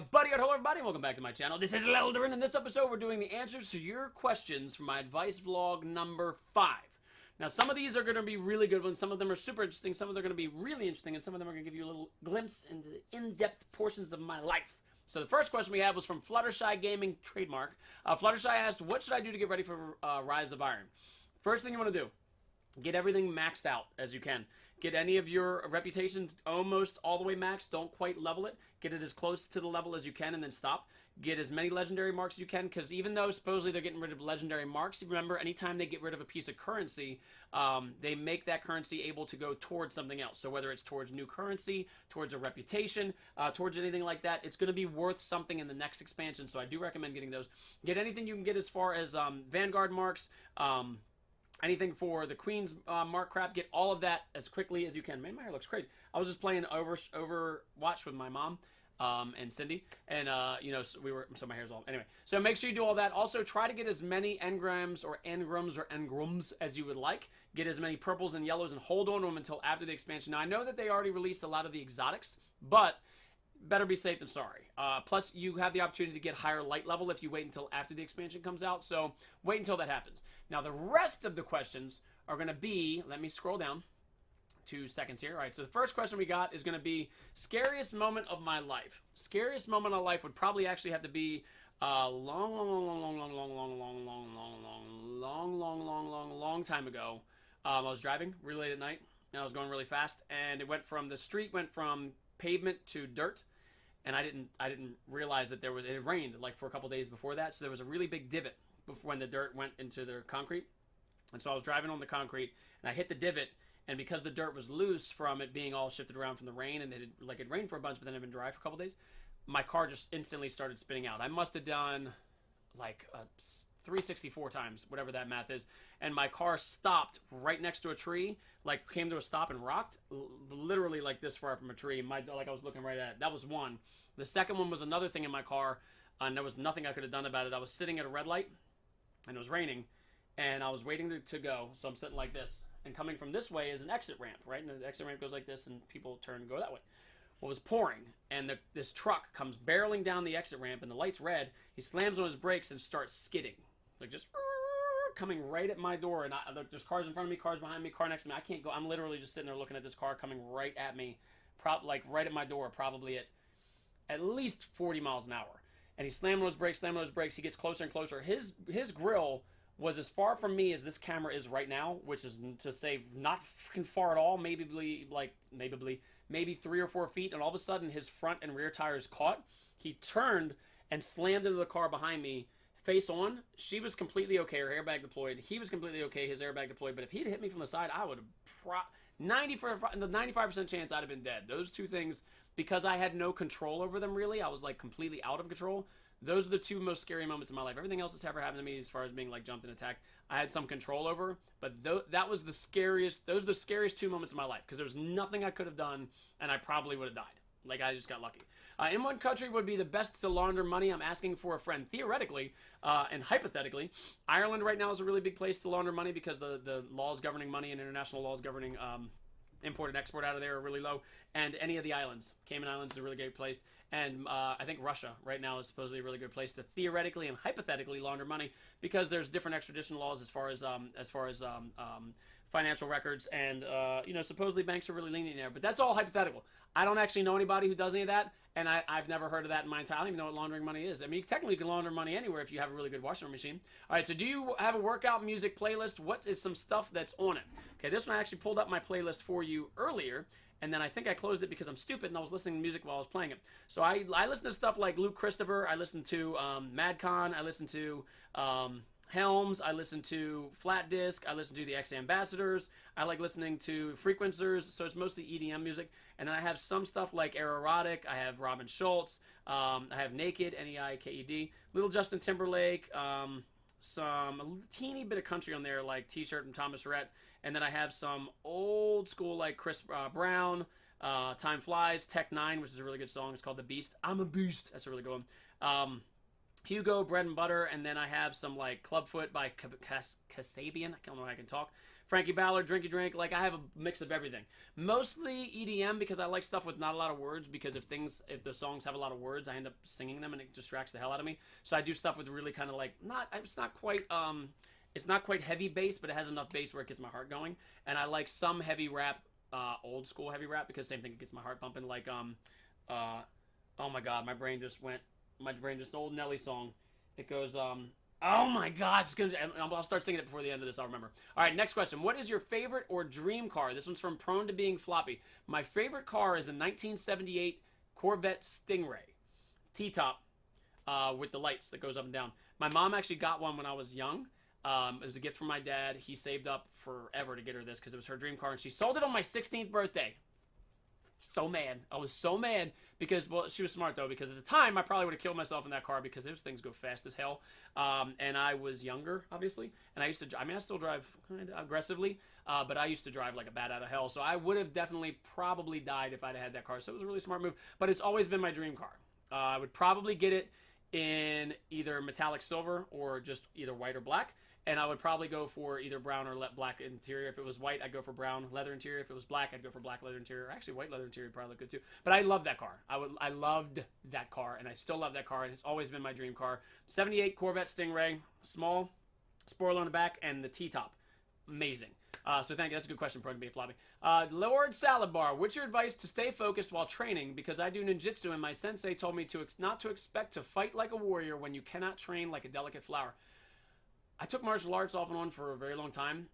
buddy. Hello, everybody. Welcome back to my channel. This is Lelldorin. In this episode, we're doing the answers to your questions from my advice vlog number 5. Now, some of these are going to be really good ones. Some of them are super interesting. Some of them are going to be really interesting. And some of them are going to give you a little glimpse into the in-depth portions of my life. So the first question we had was from Fluttershy Gaming, trademark. Fluttershy asked, what should I do to get ready for Rise of Iron? First thing you want to do, get everything maxed out as you can. Get any of your reputations almost all the way maxed. Don't quite level it. Get it as close to the level as you can and then stop. Get as many legendary marks as you can, because even though supposedly they're getting rid of legendary marks, remember, anytime they get rid of a piece of currency, they make that currency able to go towards something else. So whether it's towards new currency, towards a reputation, towards anything like that, it's going to be worth something in the next expansion. So I do recommend getting those. Get anything you can get as far as Vanguard marks, anything for the Queen's mark crap. Get all of that as quickly as you can. Man, my hair looks crazy. I was just playing Overwatch with my mom and Cindy, and so my hair's all anyway. So make sure you do all that. Also, try to get as many engrams or engrams as you would like. Get as many purples and yellows and hold on to them until after the expansion. Now, I know that they already released a lot of the exotics, but better be safe than sorry. Plus, you have the opportunity to get higher light level if you wait until after the expansion comes out. So wait until that happens. Now, the rest of the questions are going to be, let me scroll down 2 seconds here. All right, so the first question we got is going to be scariest moment of my life. Scariest moment of life would probably actually have to be long time ago. I was driving really late at night, and I was going really fast, and it went from pavement to dirt, and I didn't realize that it rained like for a couple days before that, so there was a really big divot before when the dirt went into the concrete. And so I was driving on the concrete, and I hit the divot, and because the dirt was loose from it being all shifted around from the rain, and it rained for a bunch, but then it had been dry for a couple days, my car just instantly started spinning out. I must have done like 364 times, whatever that math is, and my car stopped right next to a tree, like came to a stop and rocked, literally like this far from a tree. Like I was looking right at it. That was one. The second one was another thing in my car, and there was nothing I could have done about it. I was sitting at a red light, and it was raining, and I was waiting to go, so I'm sitting like this, and coming from this way is an exit ramp, right? And the exit ramp goes like this, and people turn and go that way. Well, it was pouring, and this truck comes barreling down the exit ramp, and the light's red. He slams on his brakes and starts skidding, like just coming right at my door. And there's cars in front of me, cars behind me, car next to me. I can't go. I'm literally just sitting there looking at this car coming right at me, like right at my door, probably at least 40 miles an hour. And he slammed on his brakes, He gets closer and closer. His grill was as far from me as this camera is right now, which is to say not freaking far at all, maybe 3 or 4 feet, and all of a sudden his front and rear tires caught. He turned and slammed into the car behind me, face on. She was completely okay, her airbag deployed. He was completely okay, his airbag deployed. But if he'd hit me from the side, I would have 95% chance I'd have been dead. Those two things, because I had no control over them really, I was like completely out of control. Those are the two most scary moments in my life. Everything else that's ever happened to me as far as being like jumped and attacked, I had some control over, but that was the scariest. Those are the scariest 2 moments of my life, because there was nothing I could have done, and I probably would have died. Like, I just got lucky. In what country would be the best to launder money? I'm asking for a friend. Theoretically and hypothetically, Ireland right now is a really big place to launder money, because the laws governing money and international laws governing import and export out of there are really low. And any of the islands, Cayman Islands is a really great place, and I think Russia right now is supposedly a really good place to theoretically and hypothetically launder money, because there's different extradition laws as far as financial records, and supposedly banks are really lenient there. But that's all hypothetical. I don't actually know anybody who does any of that, and I've never heard of that in my entire. I don't even know what laundering money is. I mean, technically you can launder money anywhere if you have a really good washing machine. All right, so do you have a workout music playlist? What is some stuff that's on it? Okay, this one I actually pulled up my playlist for you earlier, and then I think I closed it because I'm stupid and I was listening to music while I was playing it. So I listen to stuff like Luke Christopher. I listen to Madcon. I listen to Helms. I listen to Flat Disc. I listen to the X Ambassadors. I like listening to Frequencers. So it's mostly EDM music. And then I have some stuff like Aerotic. I have Robin Schultz. I have Naked, Neiked. Little Justin Timberlake. A teeny bit of country on there, like T-Shirt from Thomas Rhett. And then I have some old school like Chris Brown, Time Flies, Tech 9, which is a really good song. It's called The Beast. I'm a Beast. That's a really good one. Hugo, Bread and Butter, and then I have some like Clubfoot by Kasabian. I don't know how I can talk. Frankie Ballard, Drinky Drink. Like I have a mix of everything. Mostly EDM because I like stuff with not a lot of words. Because if the songs have a lot of words, I end up singing them and it distracts the hell out of me. So I do stuff with really kind of like it's not quite heavy bass, but it has enough bass where it gets my heart going. And I like some heavy rap, old school heavy rap because same thing, it gets my heart pumping. Like oh my god, my brain just old Nelly song. It goes, oh my gosh, I'll start singing it before the end of this, I'll remember. Alright, next question. What is your favorite or dream car? This one's from Prone to Being Floppy. My favorite car is a 1978 Corvette Stingray. T-top, with the lights that goes up and down. My mom actually got one when I was young. It was a gift from my dad. He saved up forever to get her this because it was her dream car, and she sold it on my 16th birthday. So mad. I was so mad because, well, she was smart though, because at the time I probably would have killed myself in that car because those things go fast as hell. And I was younger, obviously, and I still drive kind of aggressively, but I used to drive like a bat out of hell. So I would have definitely probably died if I'd had that car. So it was a really smart move, but it's always been my dream car. I would probably get it in either metallic silver or just either white or black. And I would probably go for either brown or black interior. If it was white, I'd go for brown leather interior. If it was black, I'd go for black leather interior. Actually, white leather interior would probably look good too. But I love that car. I loved that car, and I still love that car, and it's always been my dream car. 78 Corvette Stingray, small, spoiler on the back, and the T-top. Amazing. So thank you. That's a good question, Prone to Being Floppy. Lord Salad Bar, what's your advice to stay focused while training? Because I do ninjutsu, and my sensei told me not to expect to fight like a warrior when you cannot train like a delicate flower. I took martial arts off and on for a very long time.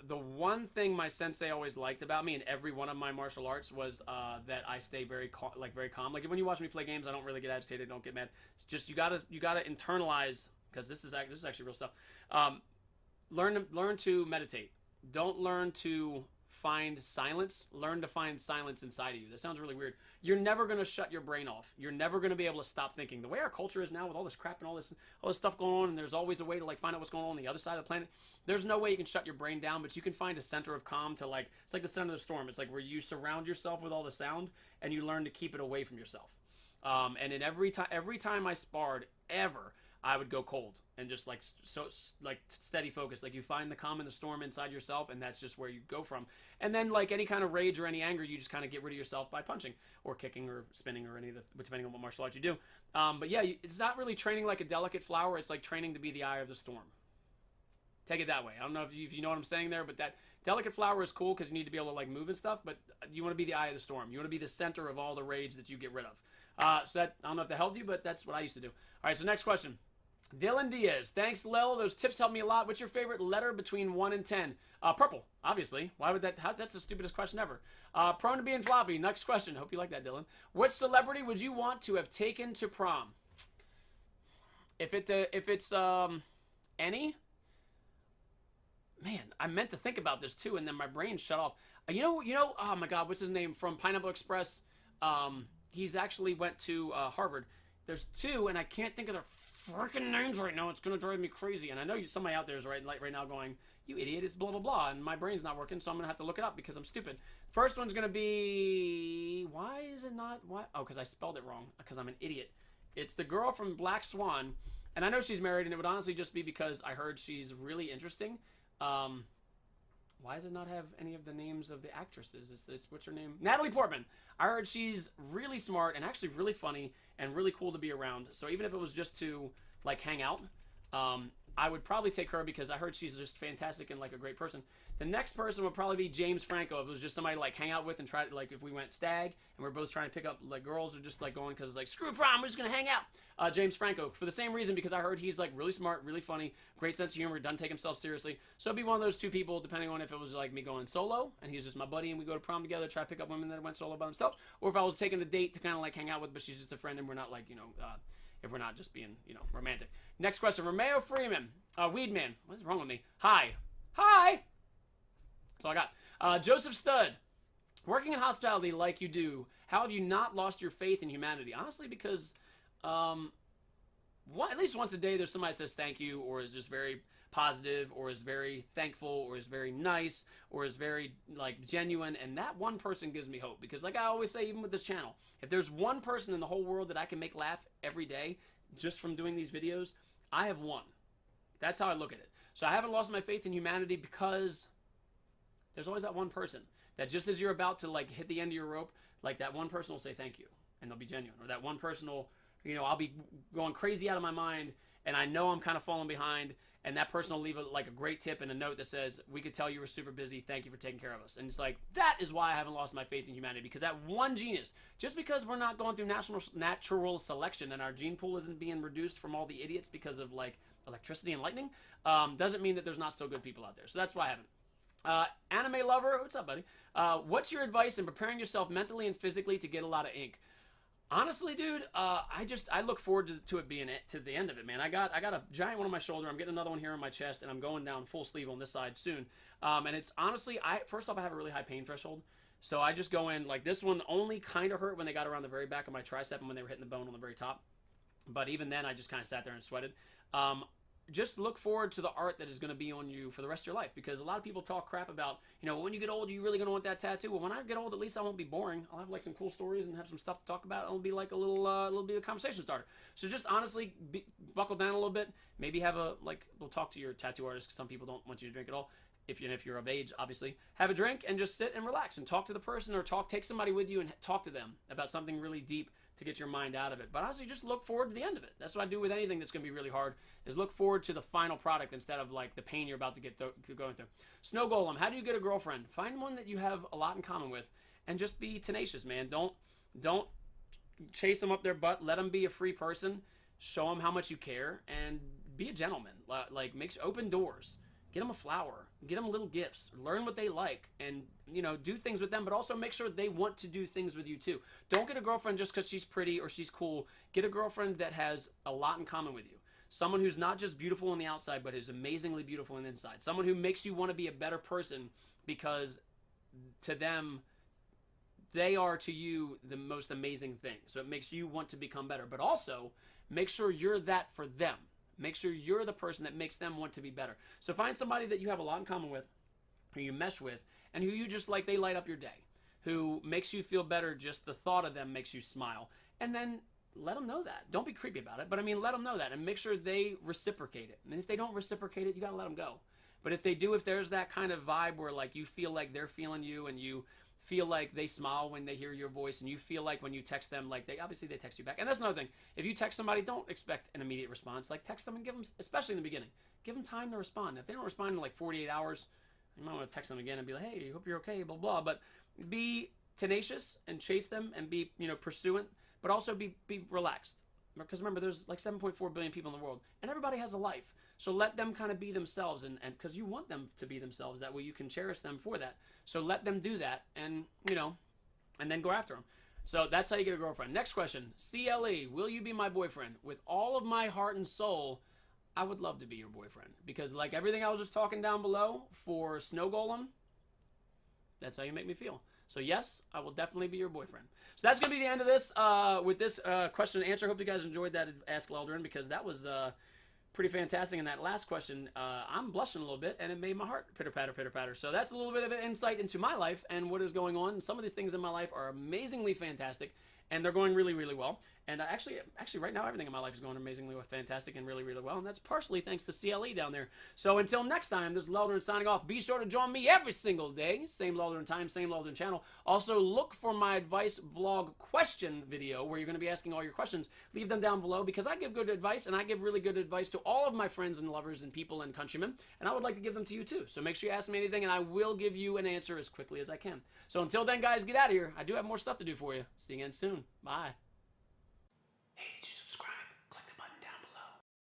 The one thing my sensei always liked about me in every one of my martial arts was that I stay very calm. Like when you watch me play games, I don't really get agitated, don't get mad. It's just you gotta internalize, because this is actually real stuff. Learn to meditate. Don't learn to find silence. Learn to find silence inside of you. That sounds really weird. You're never going to shut your brain off. You're never going to be able to stop thinking. The way our culture is now with all this crap and all this stuff going on, and there's always a way to like find out what's going on the other side of the planet. There's no way you can shut your brain down, but you can find a center of calm to it's like the center of the storm. It's like where you surround yourself with all the sound and you learn to keep it away from yourself. And in every time I sparred ever, I would go cold and just steady focus. Like you find the calm in the storm inside yourself, and that's just where you go from. And then like any kind of rage or any anger, you just kind of get rid of yourself by punching or kicking or spinning or depending on what martial arts you do. But yeah, it's not really training like a delicate flower. It's like training to be the eye of the storm. Take it that way. I don't know if you know what I'm saying there, but that delicate flower is cool because you need to be able to like move and stuff, but you want to be the eye of the storm. You want to be the center of all the rage that you get rid of. So that, I don't know if that helped you, but that's what I used to do. All right, so next question. Dylan Diaz, thanks Lel. Those tips help me a lot. What's your favorite letter between 1 and 10? Purple, obviously. Why would that? That's the stupidest question ever. Prone to Being Floppy. Next question. Hope you like that, Dylan. Which celebrity would you want to have taken to prom? If it's any. Man, I meant to think about this too, and then my brain shut off. You know. Oh my God, what's his name from Pineapple Express? He's actually went to Harvard. There's two, and I can't think of their freaking names right now. It's gonna drive me crazy. And I know somebody out there is right now going, "You idiot! It's blah blah blah," and my brain's not working, so I'm gonna have to look it up because I'm stupid. First one's gonna be, why is it not? Why? Oh, because I spelled it wrong. Because I'm an idiot. It's the girl from Black Swan, and I know she's married, and it would honestly just be because I heard she's really interesting. Why does it not have any of the names of the actresses? What's her name? Natalie Portman. I heard she's really smart and actually really funny and really cool to be around. So even if it was just to like hang out, I would probably take her because I heard she's just fantastic and like a great person. The next person would probably be James Franco. If it was just somebody to like hang out with and try to like if we went stag and we're both trying to pick up like girls or just like going because it's like screw prom, we're just gonna hang out. James Franco for the same reason because I heard he's like really smart, really funny, great sense of humor, doesn't take himself seriously. So it'd be one of those two people depending on if it was like me going solo and he's just my buddy and we go to prom together, try to pick up women that went solo by themselves, or if I was taking a date to kind of like hang out with, but she's just a friend and we're not like if we're not just being romantic. Next question, Romeo Freeman, Weedman. What's wrong with me? Hi. That's all I got. Joseph Stud. Working in hospitality like you do, how have you not lost your faith in humanity? Honestly, because at least once a day, there's somebody that says thank you, or is just very positive, or is very thankful, or is very nice, or is very like genuine, and that one person gives me hope. Because like I always say, even with this channel, if there's one person in the whole world that I can make laugh every day just from doing these videos, I have won. That's how I look at it. So I haven't lost my faith in humanity, because there's always that one person that just as you're about to like hit the end of your rope, like that one person will say thank you, and they'll be genuine. Or that one person will, you know, I'll be going crazy out of my mind, and I know I'm kind of falling behind, and that person will leave a great tip and a note that says, we could tell you were super busy, thank you for taking care of us. And it's like, that is why I haven't lost my faith in humanity, because that one genius, just because we're not going through natural selection and our gene pool isn't being reduced from all the idiots because of like electricity and lightning, doesn't mean that there's not still good people out there. So that's why I haven't. Anime lover, what's up, buddy? What's your advice in preparing yourself mentally and physically to get a lot of ink? Honestly, dude, I look forward to it being to the end of it, man. I got a giant one on my shoulder. I'm getting another one here on my chest, and I'm going down full sleeve on this side soon. And it's honestly, first off, I have a really high pain threshold. So I just go in, like this one only kind of hurt when they got around the very back of my tricep and when they were hitting the bone on the very top. But even then, I just kind of sat there and sweated. Just look forward to the art that is going to be on you for the rest of your life, because a lot of people talk crap about, you know, when you get old, you really going to want that tattoo. Well, when I get old, at least I won't be boring. I'll have like some cool stories and have some stuff to talk about. It'll be like a little bit of a conversation starter. So just honestly, buckle down a little bit. Maybe have we'll talk to your tattoo artist, because some people don't want you to drink at all. If you're of age, obviously, have a drink and just sit and relax and talk to the person, or take somebody with you and talk to them about something really deep to get your mind out of it. But honestly, just look forward to the end of it. That's what I do with anything that's going to be really hard, is look forward to the final product instead of like the pain you're about to get going through. Snow Golem, how do you get a girlfriend? Find one that you have a lot in common with, and just be tenacious, man. Don't chase them up their butt. Let them be a free person. Show them how much you care, and be a gentleman. Like open doors. Get them a flower. Get them little gifts. Learn what they like, and do things with them. But also make sure they want to do things with you too. Don't get a girlfriend just because she's pretty or she's cool. Get a girlfriend that has a lot in common with you. Someone who's not just beautiful on the outside, but is amazingly beautiful on the inside. Someone who makes you want to be a better person, because to them, they are to you the most amazing thing. So it makes you want to become better. But also, make sure you're that for them. Make sure you're the person that makes them want to be better. So find somebody that you have a lot in common with, who you mesh with, and who you just like, they light up your day, who makes you feel better. Just the thought of them makes you smile. And then let them know that. Don't be creepy about it, but let them know that, and make sure they reciprocate it. And if they don't reciprocate it, you got to let them go. But if they do, if there's that kind of vibe where like you feel like they're feeling you, and you feel like they smile when they hear your voice, and you feel like when you text them, like they text you back. And that's another thing. If you text somebody, don't expect an immediate response. Like text them and give them, especially in the beginning, give them time to respond. If they don't respond in like 48 hours, you might want to text them again and be like, hey, hope you're okay, blah, blah. But be tenacious and chase them, and be, pursuant, but also be relaxed. Because remember, there's like 7.4 billion people in the world, and everybody has a life. So let them kind of be themselves, and because you want them to be themselves, that way you can cherish them for that. So let them do that, and and then go after them. So that's how you get a girlfriend. Next question, CLE, will you be my boyfriend? With all of my heart and soul, I would love to be your boyfriend, because like everything I was just talking down below for Snow Golem, that's how you make me feel. So yes, I will definitely be your boyfriend. So that's going to be the end of this with this question and answer. Hope you guys enjoyed that Ask Lelldorin, because that was pretty fantastic. And that last question, I'm blushing a little bit, and it made my heart pitter-patter, pitter-patter. So that's a little bit of an insight into my life and what is going on. Some of the things in my life are amazingly fantastic, and they're going really, really well. And actually, right now, everything in my life is going amazingly fantastic and really, really well. And that's partially thanks to CLE down there. So until next time, this is Lelldorin signing off. Be sure to join me every single day. Same Lelldorin time, same Lelldorin channel. Also, look for my advice vlog question video, where you're going to be asking all your questions. Leave them down below, because I give good advice, and I give really good advice to all of my friends and lovers and people and countrymen. And I would like to give them to you too. So make sure you ask me anything, and I will give you an answer as quickly as I can. So until then, guys, get out of here. I do have more stuff to do for you. See you again soon. Bye.